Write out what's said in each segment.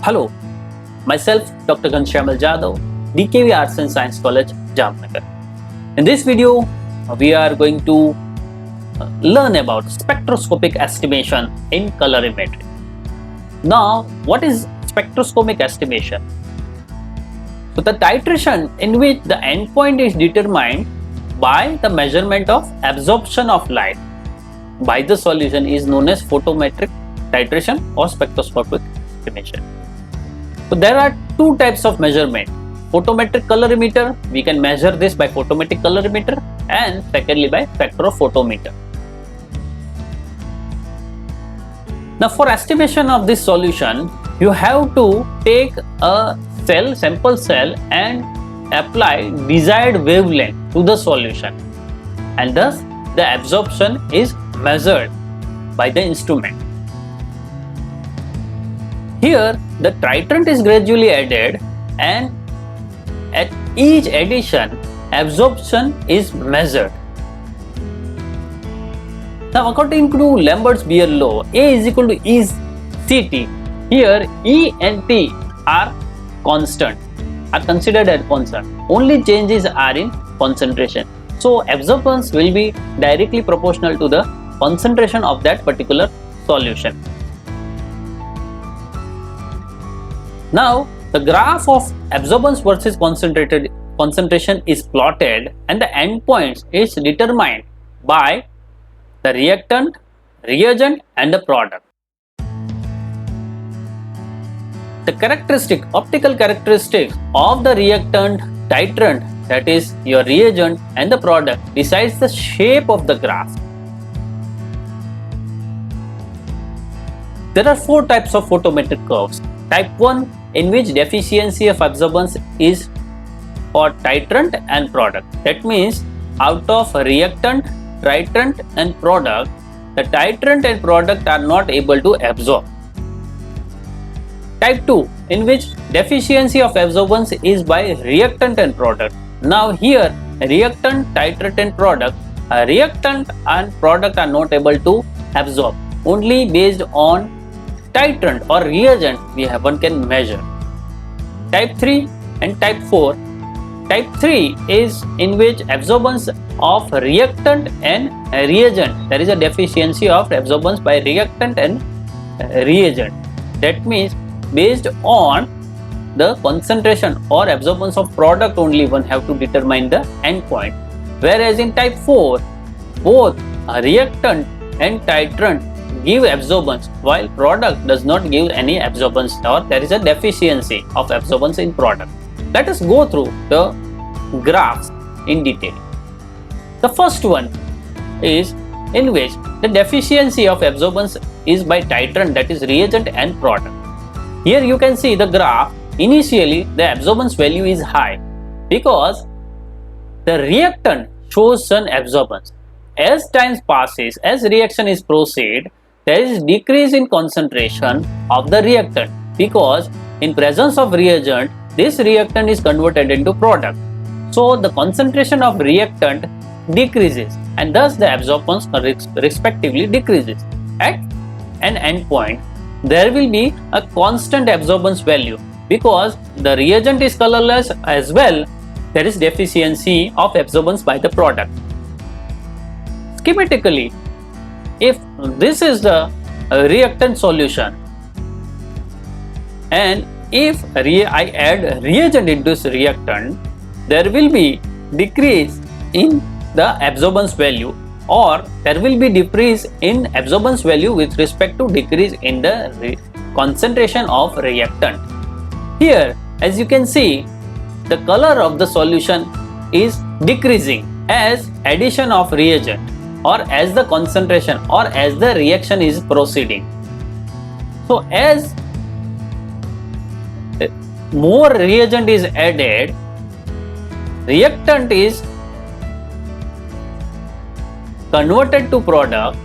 Hello, myself Dr. Ghanshyam Jadhav, DKV Arts and Science College, Jamnagar. In this video, we are going to learn about spectroscopic estimation in colorimetry. Now, what is spectroscopic estimation? So, the titration in which the endpoint is determined by the measurement of absorption of light by the solution is known as photometric titration or spectroscopic estimation. So there are two types of measurement. Photometric colorimeter, we can measure this by photometric colorimeter, and secondly by spectrophotometer. Now for estimation of this solution, you have to take a sample cell and apply desired wavelength to the solution, and thus the absorption is measured by the instrument. Here the titrant is gradually added, and at each addition absorption is measured. Now according to Lambert's-Beer law, A is equal to E CT. Here E and T are constant, are considered as constant. Only changes are in concentration. So absorbance will be directly proportional to the concentration of that particular solution. Now the graph of absorbance versus concentration is plotted, and the endpoints is determined by the reactant, reagent and the product. The optical characteristics of the reactant, titrant, that is your reagent, and the product decides the shape of the graph. There are four types of photometric curves. Type 1, in which deficiency of absorbance is for titrant and product. That means out of reactant, titrant and product, the titrant and product are not able to absorb. Type 2, in which deficiency of absorbance is by reactant and product. Now here reactant, titrant and product, reactant and product are not able to absorb. Only based on titrant or reagent one can measure. Type 3 and type 4. Type 3 is in which absorbance of reactant and reagent, there is a deficiency of absorbance by reactant and reagent. That means based on the concentration or absorbance of product only one have to determine the endpoint. Whereas in type 4, both reactant and titrant give absorbance, while product does not give any absorbance, or there is a deficiency of absorbance in product. Let us go through the graphs in detail. The first one is in which the deficiency of absorbance is by titrant, that is reagent and product. Here you can see the graph. Initially the absorbance value is high because the reactant shows some absorbance. As time passes, as reaction is proceed, there is decrease in concentration of the reactant, because in presence of reagent, this reactant is converted into product. So the concentration of reactant decreases, and thus the absorbance respectively decreases. At an endpoint, there will be a constant absorbance value, because the reagent is colorless as well. There is deficiency of absorbance by the product. Schematically, if this is the reactant solution, and if I add reagent into this reactant, there will be decrease in the absorbance value, or there will be decrease in absorbance value with respect to decrease in the concentration of reactant. Here, as you can see, the color of the solution is decreasing as addition of reagent, or as the concentration or as the reaction is proceeding. So as more reagent is added, reactant is converted to product,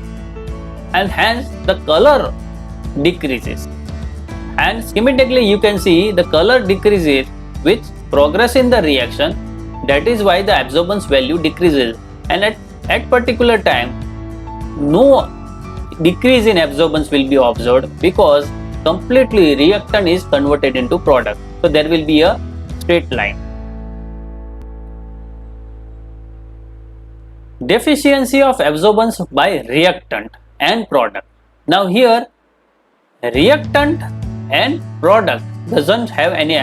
and hence the color decreases. And schematically you can see the color decreases with progress in the reaction. That is why the absorbance value decreases, and at particular time no decrease in absorbance will be observed, because completely reactant is converted into product. So there will be a straight line. Deficiency of absorbance by reactant and product. Now here reactant and product doesn't have any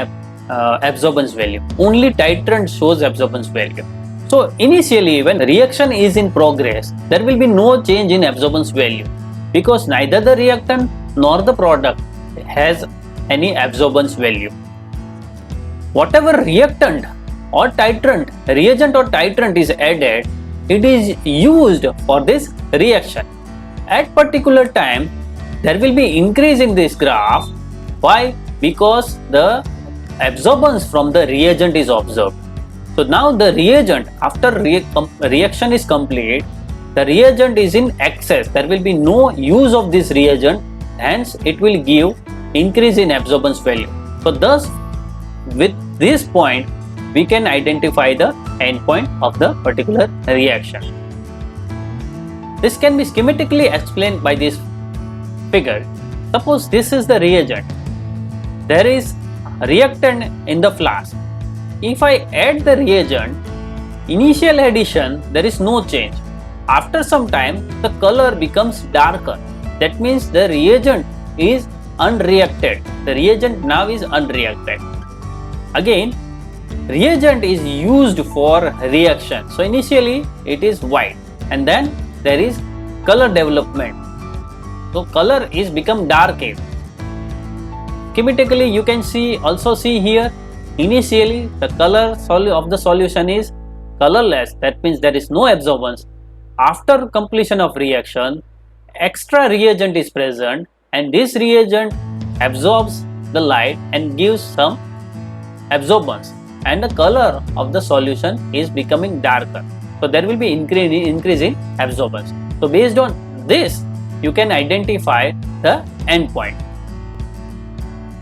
absorbance value. Only titrant shows absorbance value. So initially when reaction is in progress, there will be no change in absorbance value because neither the reactant nor the product has any absorbance value. Whatever reactant or titrant, reagent or titrant is added, it is used for this reaction. At particular time, there will be increase in this graph. Why? Because the absorbance from the reagent is observed. So now the reagent, after reaction is complete, the reagent is in excess. There will be no use of this reagent, hence it will give increase in absorbance value. So thus with this point we can identify the endpoint of the particular reaction. This can be schematically explained by this figure. Suppose this is the reagent. There is reactant in the flask. If I add the reagent, initial addition there is no change. After some time the color becomes darker. That means the reagent is unreacted. The reagent now is unreacted. Again, reagent is used for reaction. So initially it is white and then there is color development. So color is become dark. Schematically you can also see here, initially the color of the solution is colorless. That means there is no absorbance. After completion of reaction, extra reagent is present and this reagent absorbs the light and gives some absorbance, and the color of the solution is becoming darker. So there will be increase in absorbance. So based on this you can identify the endpoint.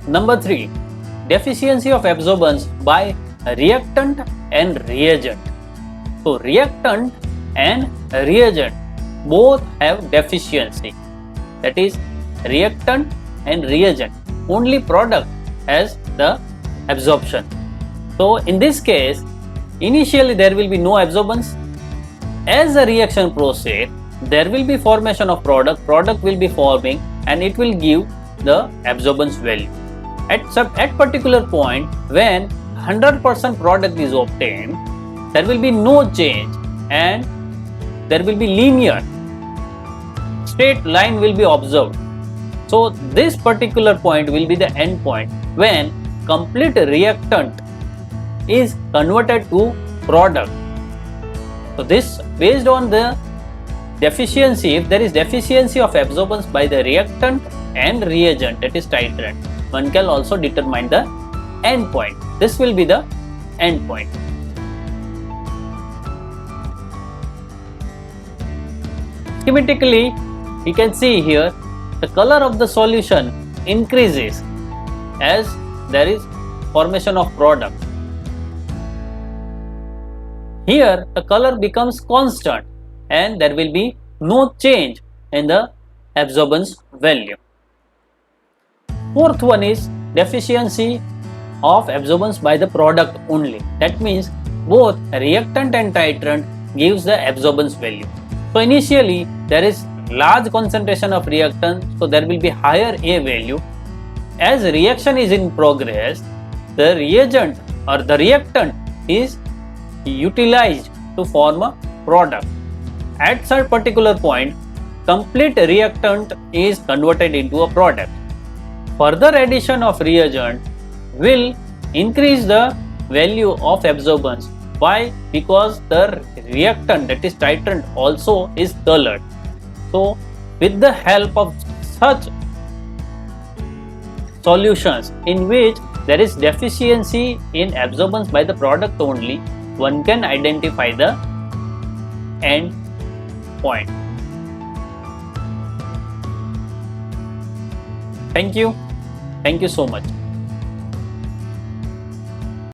Number 3, deficiency of absorbance by reactant and reagent. So reactant and reagent both have deficiency. That is reactant and reagent. Only product has the absorption. So in this case, initially there will be no absorbance. As the reaction proceeds, there will be formation of product will be forming and it will give the absorbance value. At particular point when 100% product is obtained, there will be no change and there will be linear straight line will be observed. So this particular point will be the end point when complete reactant is converted to product. So this based on the deficiency, if there is deficiency of absorbance by the reactant and reagent, that is titrant, one can also determine the end point. This will be the end point. Schematically, you can see here the color of the solution increases as there is formation of product. Here the color becomes constant and there will be no change in the absorbance value. Fourth one is deficiency of absorbance by the product only. That means both reactant and titrant gives the absorbance value. So initially there is large concentration of reactant, so there will be higher A value. As reaction is in progress, the reagent or the reactant is utilized to form a product. At some particular point, complete reactant is converted into a product. Further addition of reagent will increase the value of absorbance. Why? Because the reactant, that is titrant, also is colored. So with the help of such solutions in which there is deficiency in absorbance by the product only, one can identify the end point. Thank you so much.